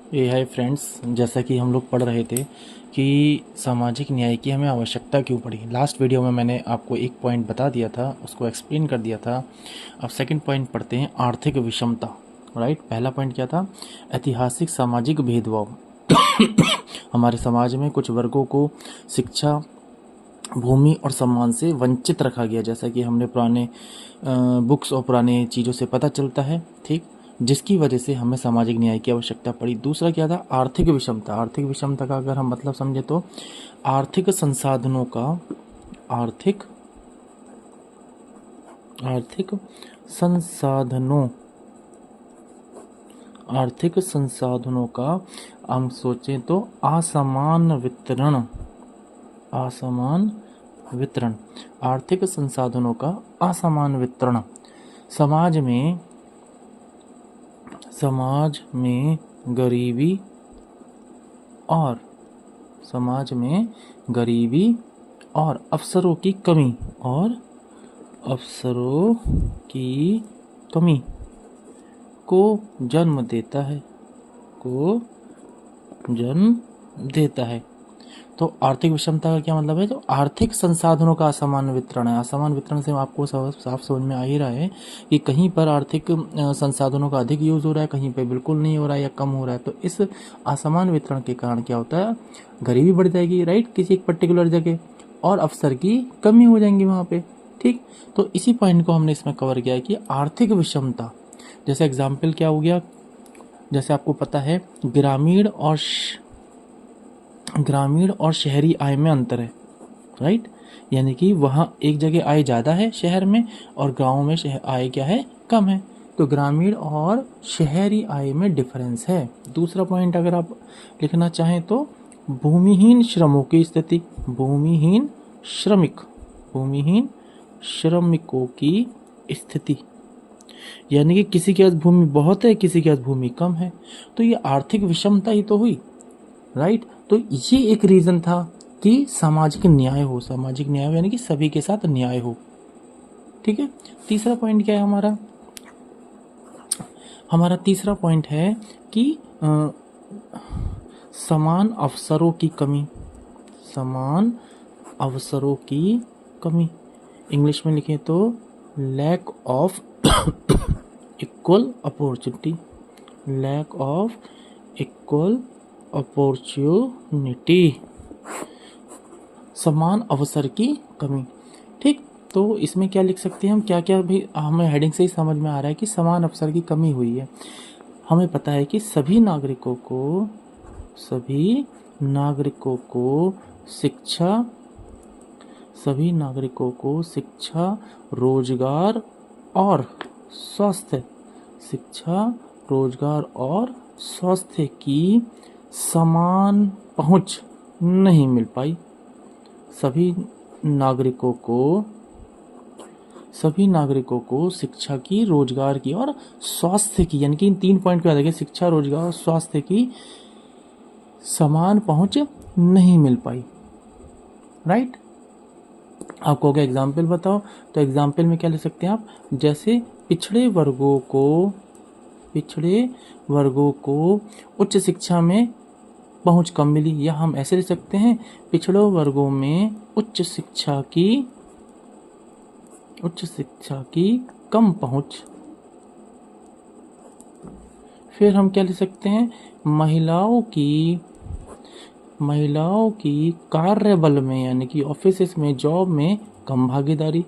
Hi friends, जैसा कि हम लोग पढ़ रहे थे कि सामाजिक न्याय की हमें आवश्यकता क्यों पड़ी। लास्ट वीडियो में मैंने आपको एक पॉइंट बता दिया था, उसको एक्सप्लेन कर दिया था। अब सेकंड पॉइंट पढ़ते हैं, आर्थिक विषमता। राइट, पहला पॉइंट क्या था? ऐतिहासिक सामाजिक भेदभाव। हमारे समाज में कुछ वर्गों को शिक्षा, भूमि और सम्मान से वंचित रखा गया, जैसा कि हमने पुराने बुक्स और पुराने चीज़ों से पता चलता है। ठीक, जिसकी वजह से हमें सामाजिक न्याय की आवश्यकता पड़ी। दूसरा क्या था? आर्थिक विषमता। आर्थिक विषमता का अगर हम मतलब समझे तो आर्थिक संसाधनों का आर्थिक आर्थिक संसाधनों आर्थिक संसाधनों का हम सोचें तो असमान वितरण। असमान वितरण, आर्थिक संसाधनों का असमान वितरण समाज में गरीबी और अवसरों की कमी को जन्म देता है। तो आर्थिक विषमता का क्या मतलब है? तो आर्थिक संसाधनों का असमान वितरण है। असमान वितरण से आपको साफ समझ में आ ही रहा है कि कहीं पर आर्थिक संसाधनों का अधिक यूज हो रहा है, कहीं पर बिल्कुल नहीं हो रहा है या कम हो रहा है। तो इस असमान वितरण के कारण क्या होता है? गरीबी बढ़ जाएगी, राइट, किसी एक पर्टिकुलर जगह, और अवसर की कमी हो जाएंगी वहाँ पे। ठीक, तो इसी पॉइंट को हमने इसमें कवर किया है कि आर्थिक विषमता। जैसे एग्जाम्पल क्या हो गया? जैसे आपको पता है ग्रामीण और शहरी आय में अंतर है, राइट। यानी कि वहाँ एक जगह आय ज़्यादा है शहर में, और गांव में आय क्या है? कम है। तो ग्रामीण और शहरी आय में डिफरेंस है। दूसरा पॉइंट अगर आप लिखना चाहें तो भूमिहीन श्रमों की स्थिति। भूमिहीन श्रमिकों की स्थिति, यानी कि किसी के पास भूमि बहुत है, किसी के पास भूमि कम है। तो ये आर्थिक विषमता ही तो हुई, राइट। तो ये एक रीजन था कि सामाजिक न्याय हो। सामाजिक न्याय यानी कि सभी के साथ न्याय हो। ठीक है। तीसरा पॉइंट क्या है हमारा तीसरा पॉइंट है कि समान अवसरों की कमी। इंग्लिश में लिखें तो लैक ऑफ इक्वल अपॉर्चुनिटी। समान अवसर की कमी। ठीक, तो इसमें क्या लिख सकते हैं हम? क्या क्या भी हमें हेडिंग से ही समझ में आ रहा है कि समान अवसर की कमी हुई है। हमें पता है कि सभी नागरिकों को शिक्षा, रोजगार और स्वास्थ्य की समान पहुंच नहीं मिल पाई। सभी नागरिकों को शिक्षा की, रोजगार की और स्वास्थ्य की, यानी कि इन 3 पॉइंट को याद रखिए, शिक्षा, रोजगार और स्वास्थ्य की समान पहुंच नहीं मिल पाई, राइट। आपको क्या एग्जाम्पल बताओ? तो एग्जाम्पल में क्या ले सकते हैं आप? जैसे पिछड़े वर्गों को उच्च शिक्षा में पहुंच कम मिली, या हम ऐसे ले सकते हैं, पिछड़े वर्गों में उच्च शिक्षा की कम पहुंच। फिर हम क्या ले सकते हैं? महिलाओं की कार्यबल में, यानी कि ऑफिस में, जॉब में कम भागीदारी।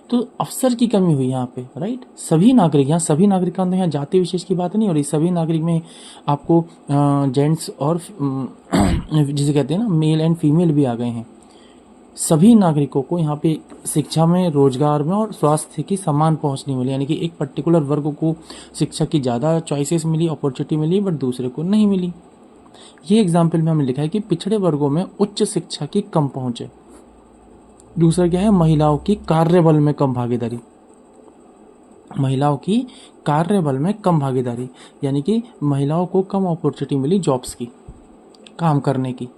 तो अवसर की कमी हुई यहाँ पे, राइट। सभी नागरिक, यहाँ सभी नागरिक का यहाँ जाति विशेष की बात नहीं हो रही। सभी नागरिक में आपको जेंट्स और जिसे कहते हैं ना, मेल एंड फीमेल भी आ गए हैं। सभी नागरिकों को यहाँ पे शिक्षा में, रोजगार में और स्वास्थ्य की समान पहुँच नहीं मिली। यानी कि एक पर्टिकुलर वर्ग को शिक्षा की ज़्यादा चॉइसेस मिली, अपॉर्चुनिटी मिली, बट दूसरे को नहीं मिली। ये एग्जाम्पल में हमने लिखा है कि पिछड़े वर्गों में उच्च शिक्षा की कम पहुँच है। दूसरा क्या है? महिलाओं की कार्यबल में कम भागीदारी। यानी कि महिलाओं को कम अपॉर्चुनिटी मिली जॉब्स की, काम करने की,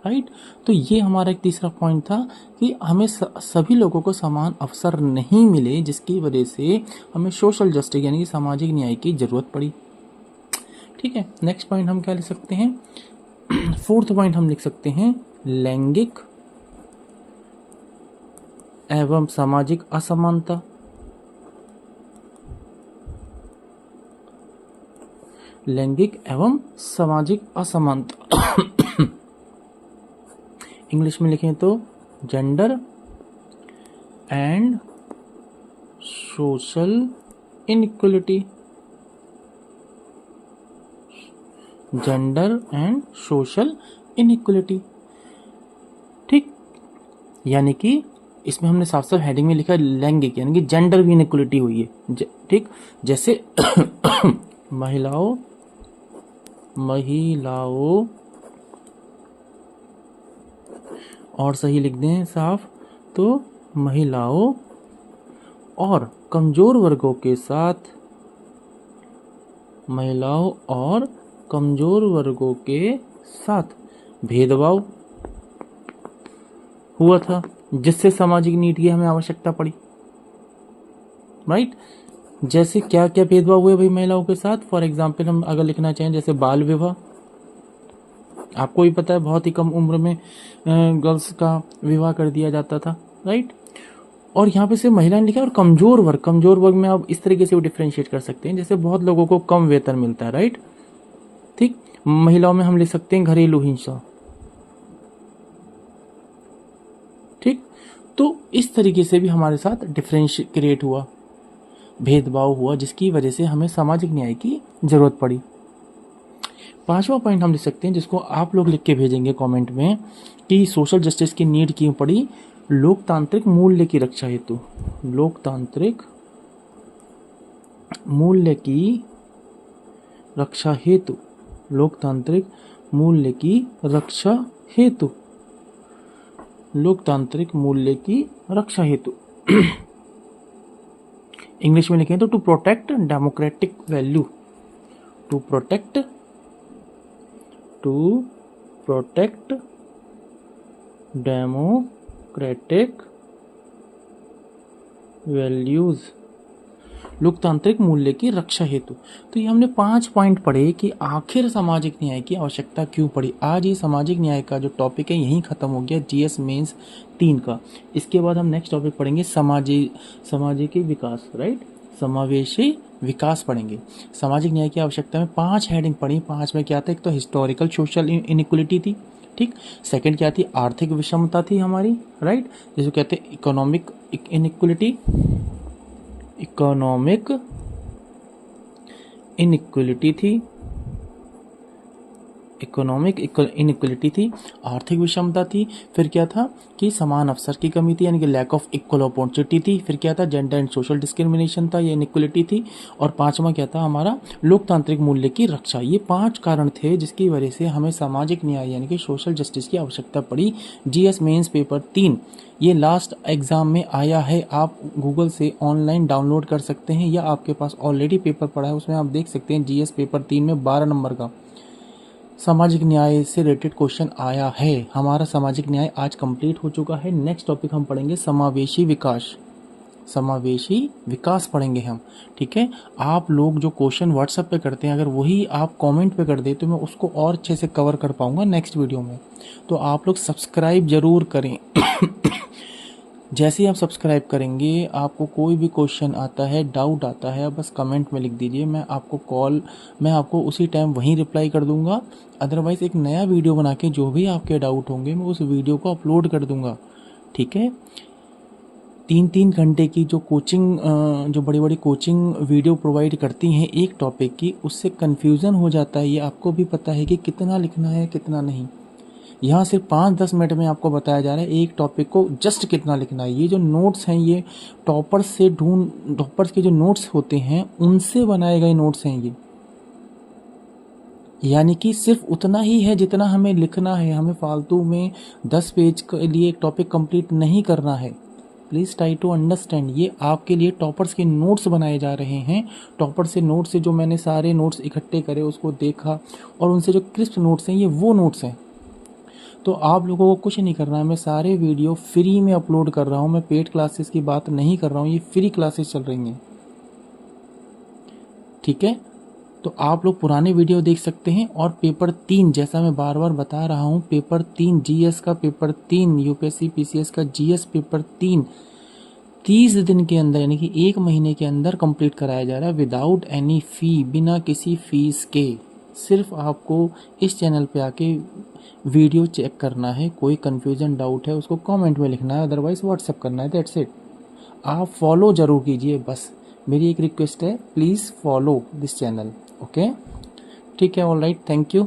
राइट। तो ये हमारा एक तीसरा पॉइंट था कि हमें सभी लोगों को समान अवसर नहीं मिले, जिसकी वजह से हमें सोशल जस्टिस यानी कि सामाजिक न्याय की जरूरत पड़ी। ठीक है, नेक्स्ट पॉइंट हम क्या लिख सकते हैं? फोर्थ पॉइंट हम लिख सकते हैं लैंगिक एवं सामाजिक असमानता। लैंगिक एवं सामाजिक असमानता इंग्लिश में लिखें तो gender and social inequality. Gender and social inequality. ठीक, यानी कि इसमें हमने साफ साफ हेडिंग में लिखा लैंगिक यानी कि जेंडर भी इनइक्वलिटी हुई है। ठीक, जैसे महिलाओं और सही लिख दें साफ तो महिलाओं और कमजोर वर्गों के साथ, महिलाओं और कमजोर वर्गों के साथ भेदभाव हुआ था, जिससे सामाजिक नीति की हमें आवश्यकता पड़ी। राइट, जैसे क्या क्या भेदभाव हुए भाई महिलाओं के साथ? फॉर एग्जाम्पल हम अगर लिखना चाहें जैसे बाल विवाह, आपको भी पता है बहुत ही कम उम्र में गर्ल्स का विवाह कर दिया जाता था। राइट, और यहाँ पे से महिलाएं लिखा है। और कमजोर वर्ग में आप इस तरीके से भी डिफ्रेंशिएट कर सकते हैं, जैसे बहुत लोगों को कम वेतन मिलता है। राइट, ठीक, महिलाओं में हम लिख सकते हैं घरेलू हिंसा। ठीक, तो इस तरीके से भी हमारे साथ डिफरेंशिएट क्रिएट हुआ, भेदभाव हुआ, जिसकी वजह से हमें सामाजिक न्याय की जरूरत पड़ी। पांचवा पॉइंट हम लिख सकते हैं, जिसको आप लोग लिख के भेजेंगे कमेंट में, कि सोशल जस्टिस की नीड क्यों पड़ी? लोकतांत्रिक मूल्य की रक्षा हेतु। लोकतांत्रिक मूल्य की रक्षा हेतु। लोकतांत्रिक मूल्य की रक्षा हेतु। लोकतांत्रिक मूल्य की रक्षा हेतु इंग्लिश में लिखें तो to protect democratic value. To protect democratic values. लोकतांत्रिक मूल्य की रक्षा हेतु। तो ये हमने 5 पॉइंट पढ़े कि आखिर सामाजिक न्याय की आवश्यकता क्यों पड़ी। आज ये सामाजिक न्याय का जो टॉपिक है यहीं खत्म हो गया, जीएस मेंस 3 का। इसके बाद हम नेक्स्ट टॉपिक पढ़ेंगे सामाजिक विकास। राइट, समावेशी विकास पढ़ेंगे। सामाजिक न्याय की आवश्यकता में 5 हेडिंग पढ़ी। 5 में क्या था? एक तो हिस्टोरिकल सोशल इनइक्वलिटी थी। ठीक, सेकंड क्या थी? आर्थिक विषमता थी हमारी। राइट, जिसको कहते हैं इकोनॉमिक इनइक्वलिटी। इकोनॉमिक इनइक्वलिटी थी। इकोनॉमिक इनइक्वलिटी थी, आर्थिक विषमता थी। फिर क्या था कि समान अवसर की कमी थी, यानी कि लैक ऑफ इक्वल अपॉर्चुनिटी थी। फिर क्या था? जेंडर एंड सोशल डिस्क्रिमिनेशन था, ये इनइक्वलिटी थी। और 5वां क्या था हमारा? लोकतांत्रिक मूल्य की रक्षा। ये 5 कारण थे जिसकी वजह से हमें सामाजिक न्याय यानी कि सोशल जस्टिस की आवश्यकता पड़ी। जीएस मेंस पेपर 3 ये लास्ट एग्जाम में आया है। आप गूगल से ऑनलाइन डाउनलोड कर सकते हैं, या आपके पास ऑलरेडी पेपर पड़ा है, उसमें आप देख सकते हैं जीएस पेपर 3 में 12 नंबर का सामाजिक न्याय से रिलेटेड क्वेश्चन आया है। हमारा सामाजिक न्याय आज कंप्लीट हो चुका है। नेक्स्ट टॉपिक हम पढ़ेंगे समावेशी विकास। समावेशी विकास पढ़ेंगे हम। ठीक है, आप लोग जो क्वेश्चन व्हाट्सएप पे करते हैं, अगर वही आप कमेंट पे कर दे तो मैं उसको और अच्छे से कवर कर पाऊंगा नेक्स्ट वीडियो में। तो आप लोग सब्सक्राइब जरूर करें। जैसे ही आप सब्सक्राइब करेंगे, आपको कोई भी क्वेश्चन आता है, डाउट आता है, बस कमेंट में लिख दीजिए, मैं आपको उसी टाइम वहीं रिप्लाई कर दूंगा। अदरवाइज एक नया वीडियो बना के जो भी आपके डाउट होंगे मैं उस वीडियो को अपलोड कर दूंगा। ठीक है, 3-3 घंटे की जो कोचिंग, जो बड़ी बड़ी कोचिंग वीडियो प्रोवाइड करती हैं एक टॉपिक की, उससे कन्फ्यूज़न हो जाता है। ये आपको भी पता है कि कितना लिखना है कितना नहीं। यहाँ सिर्फ 5-10 मिनट में आपको बताया जा रहा है एक टॉपिक को जस्ट कितना लिखना है। ये जो नोट्स हैं ये टॉपर्स के जो नोट्स होते हैं उनसे बनाए गए नोट्स हैं ये, यानी कि सिर्फ उतना ही है जितना हमें लिखना है। हमें फालतू में 10 पेज के लिए एक टॉपिक कंप्लीट नहीं करना है। Please try to understand. ये आपके लिए टॉपर्स के नोट्स बनाए जा रहे हैं। टॉपर से नोट्स से जो मैंने सारे नोट्स इकट्ठे करे, उसको देखा और उनसे जो क्रिस्प नोट्स हैं ये वो नोट्स हैं। तो आप लोगों को कुछ नहीं करना है, मैं सारे वीडियो फ्री में अपलोड कर रहा हूँ, मैं पेड क्लासेस की बात नहीं कर रहा हूँ, ये फ्री क्लासेस चल रही हैं, ठीक है। तो आप लोग पुराने वीडियो देख सकते हैं। और पेपर 3 जैसा मैं बार बार बता रहा हूँ, पेपर 3 जीएस का पेपर 3 यूपीएससी पीसीएस का जीएस पेपर 3 30 दिन के अंदर यानी कि 1 महीने के अंदर कंप्लीट कराया जा रहा है विदाउट एनी फी, बिना किसी फीस के। सिर्फ आपको इस चैनल पे आके वीडियो चेक करना है, कोई कन्फ्यूजन डाउट है उसको कमेंट में लिखना है, अदरवाइज व्हाट्सअप करना है, दैट्स इट। आप फॉलो जरूर कीजिए, बस मेरी एक रिक्वेस्ट है, please follow this channel, okay. ठीक है, ऑल राइट, थैंक यू।